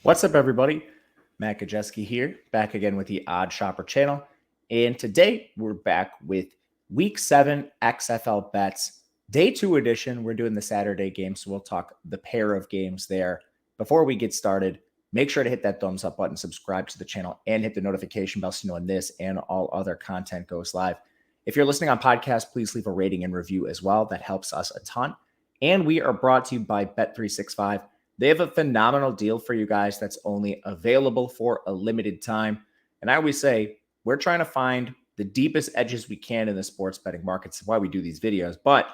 What's up, everybody? Matt Gajewski here, back again with the Odd Shopper channel. And today we're back with Week 7 XFL bets, Day 2 edition. We're doing the Saturday game, so we'll talk the pair of games there. Before we get started, make sure to hit that thumbs up button, subscribe to the channel, and hit the notification bell so you know when this and all other content goes live. If you're listening on podcast, please leave a rating and review as well. That helps us a ton. And we are brought to you by Bet365. They have a phenomenal deal for you guys that's only available for a limited time. And I always say, we're trying to find the deepest edges we can in the sports betting markets. That's why we do these videos. But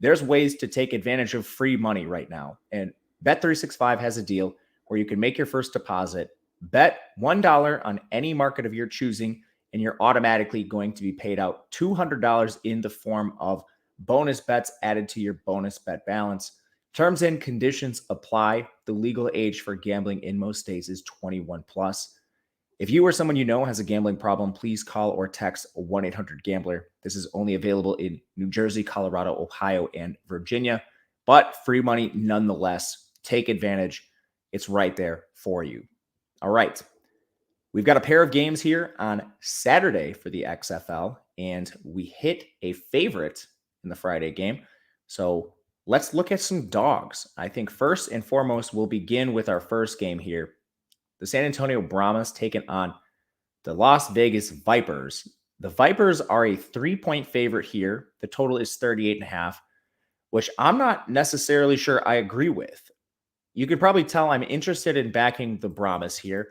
there's ways to take advantage of free money right now. And Bet365 has a deal where you can make your first deposit, bet $1 on any market of your choosing, and you're automatically going to be paid out $200 in the form of bonus bets added to your bonus bet balance. Terms and conditions apply. The legal age for gambling in most states is 21 plus. If you or someone you know has a gambling problem, please call or text 1-800-GAMBLER. This is only available in New Jersey, Colorado, Ohio, and Virginia, but free money nonetheless. Take advantage. It's right there for you. All right. We've got a pair of games here on Saturday for the XFL, and we hit a favorite in the Friday game. So let's look at some dogs. I think first and foremost, we'll begin with our first game here. The San Antonio Brahmas taking on the Las Vegas Vipers. The Vipers are a 3-point favorite here. The total is 38.5, which I'm not necessarily sure I agree with. You could probably tell I'm interested in backing the Brahmas here.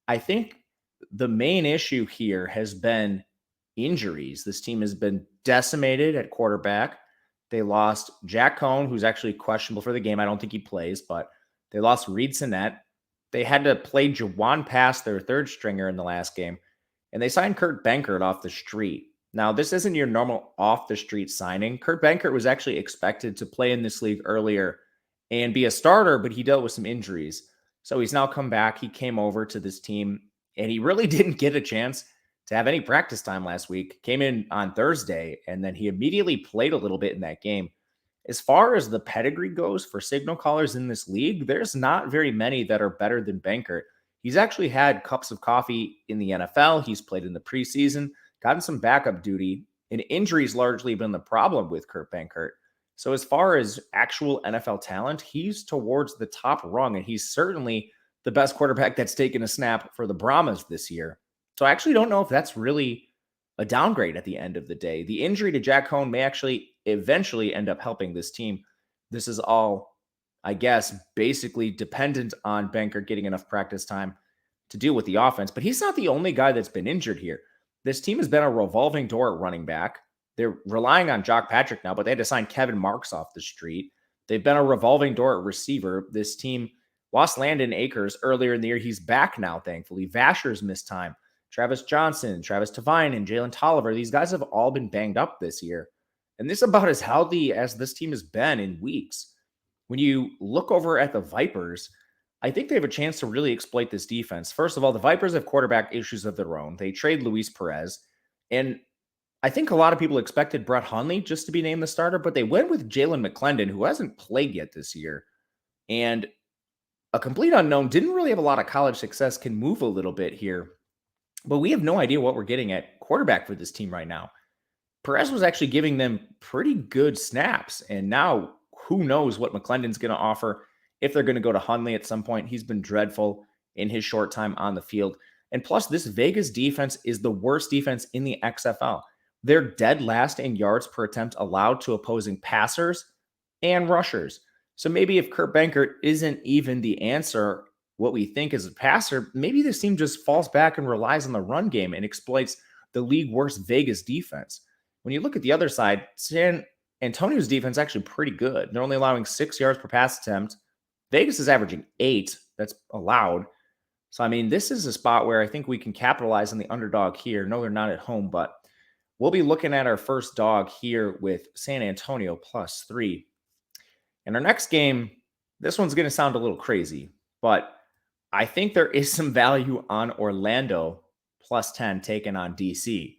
I think the main issue here has been injuries. This team has been decimated at quarterback. They lost Jack Cohn, who's actually questionable for the game. I don't think he plays, but they lost Reed Sinnett. They had to play Jawan Pass, their third stringer, in the last game, and they signed Kurt Benkert off the street. Now, this isn't your normal off-the-street signing. Kurt Benkert was actually expected to play in this league earlier and be a starter, but he dealt with some injuries. So he's now come back. He came over to this team, and he really didn't get a chance to have any practice time last week. Came in on Thursday, and then he immediately played a little bit in that game. As far as the pedigree goes for signal callers in this league, there's not very many that are better than Benkert. He's actually had cups of coffee in the NFL. He's played in the preseason, gotten some backup duty, and injuries largely been the problem with Kurt Benkert. So as far as actual NFL talent, he's towards the top rung, and he's certainly the best quarterback that's taken a snap for the Brahmas this year. So I actually don't know if that's really a downgrade at the end of the day. The injury to Jack Cohn may actually eventually end up helping this team. This is all, I guess, basically dependent on Benkert getting enough practice time to deal with the offense. But he's not the only guy that's been injured here. This team has been a revolving door at running back. They're relying on Jock Patrick now, but they had to sign Kevin Marks off the street. They've been a revolving door at receiver. This team lost Landon Akers earlier in the year. He's back now, thankfully. Vasher's missed time. Travis Johnson, Travis Tavine, and Jalen Tolliver, these guys have all been banged up this year. And this is about as healthy as this team has been in weeks. When you look over at the Vipers, I think they have a chance to really exploit this defense. First of all, the Vipers have quarterback issues of their own. They trade Luis Perez. And I think a lot of people expected Brett Hundley just to be named the starter, but they went with Jalen McClendon, who hasn't played yet this year. And a complete unknown, didn't really have a lot of college success, can move a little bit here. But we have no idea what we're getting at quarterback for this team right now. Perez was actually giving them pretty good snaps. And now who knows what McClendon's going to offer if they're going to go to Hundley at some point. He's been dreadful in his short time on the field. And plus, this Vegas defense is the worst defense in the XFL. They're dead last in yards per attempt allowed to opposing passers and rushers. So maybe if Kurt Benkert isn't even the answer, what we think is a passer, maybe this team just falls back and relies on the run game and exploits the league worst Vegas defense. When you look at the other side, San Antonio's defense is actually pretty good. They're only allowing 6 yards per pass attempt. Vegas is averaging 8. That's allowed. So, I mean, this is a spot where I think we can capitalize on the underdog here. No, they're not at home, but we'll be looking at our first dog here with San Antonio +3. And our next game, this one's going to sound a little crazy, but I think there is some value on Orlando +10 taken on DC.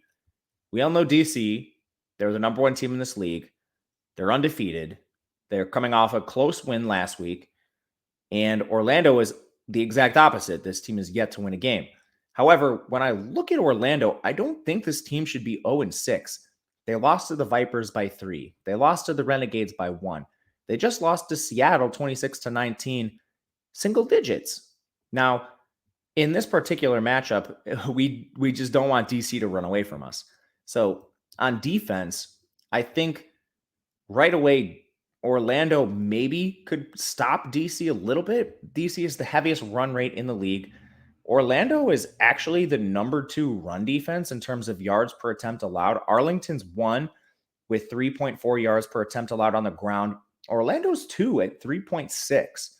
We all know DC. They're the number one team in this league. They're undefeated. They're coming off a close win last week. And Orlando is the exact opposite. This team is yet to win a game. However, when I look at Orlando, I don't think this team should be 0-6. They lost to the Vipers by 3. They lost to the Renegades by 1. They just lost to Seattle 26-19, single digits. Now, in this particular matchup, we just don't want DC to run away from us. So on defense, I think right away, Orlando maybe could stop DC a little bit. DC is the heaviest run rate in the league. Orlando is actually the number 2 run defense in terms of yards per attempt allowed. Arlington's 1 with 3.4 yards per attempt allowed on the ground. Orlando's 2 at 3.6.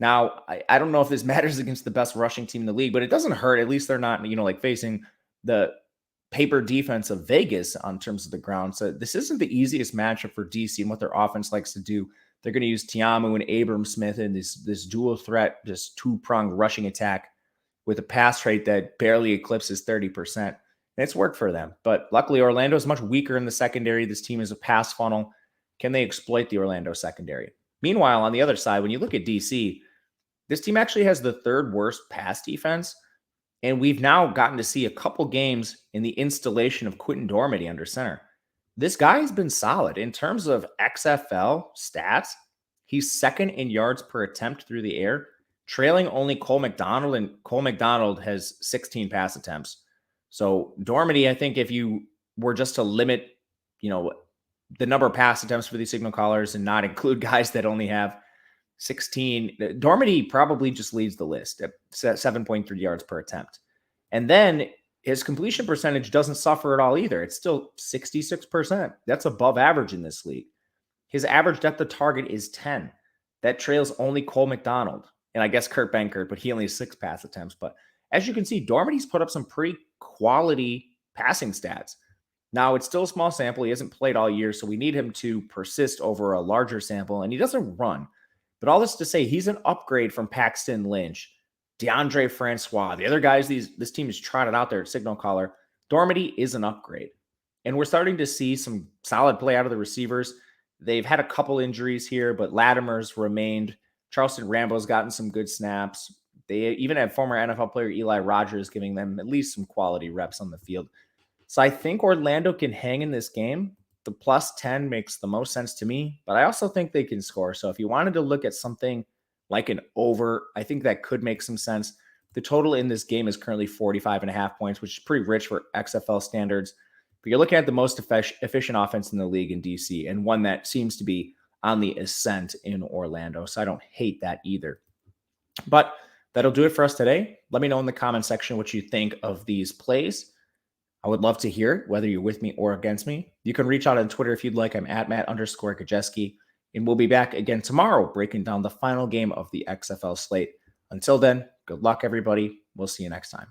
Now, I don't know if this matters against the best rushing team in the league, but it doesn't hurt. At least they're not, like facing the paper defense of Vegas on terms of the ground. So this isn't the easiest matchup for DC and what their offense likes to do. They're going to use Tiamu and Abram Smith in this dual threat, just 2-pronged rushing attack with a pass rate that barely eclipses 30%. And it's worked for them. But luckily, Orlando is much weaker in the secondary. This team is a pass funnel. Can they exploit the Orlando secondary? Meanwhile, on the other side, when you look at DC, this team actually has the 3rd worst pass defense. And we've now gotten to see a couple games in the installation of Quentin Dormady under center. This guy has been solid. In terms of XFL stats, he's 2nd in yards per attempt through the air, trailing only Cole McDonald, and Cole McDonald has 16 pass attempts. So Dormady, I think if you were just to limit, the number of pass attempts for these signal callers and not include guys that only have 16, Dormady probably just leads the list at 7.3 yards per attempt. And then his completion percentage doesn't suffer at all either. It's still 66%. That's above average in this league. His average depth of target is 10. That trails only Cole McDonald and I guess Kurt Benkert, but he only has 6 pass attempts. But as you can see, Dormady's put up some pretty quality passing stats. Now, it's still a small sample. He hasn't played all year, so we need him to persist over a larger sample, and he doesn't run. But all this to say, he's an upgrade from Paxton Lynch, DeAndre Francois, the other guys this team has trotted out there at signal caller. Dormady is an upgrade. And we're starting to see some solid play out of the receivers. They've had a couple injuries here, but Latimer's remained. Charleston Rambo's gotten some good snaps. They even had former NFL player Eli Rogers giving them at least some quality reps on the field. So I think Orlando can hang in this game. The plus 10 makes the most sense to me, but I also think they can score. So if you wanted to look at something like an over, I think that could make some sense. The total in this game is currently 45.5 points, which is pretty rich for XFL standards. But you're looking at the most efficient offense in the league in DC, and one that seems to be on the ascent in Orlando. So I don't hate that either. But that'll do it for us today. Let me know in the comment section what you think of these plays. I would love to hear whether you're with me or against me. You can reach out on Twitter if you'd like. I'm at Matt_Gajewski. And we'll be back again tomorrow breaking down the final game of the XFL slate. Until then, good luck, everybody. We'll see you next time.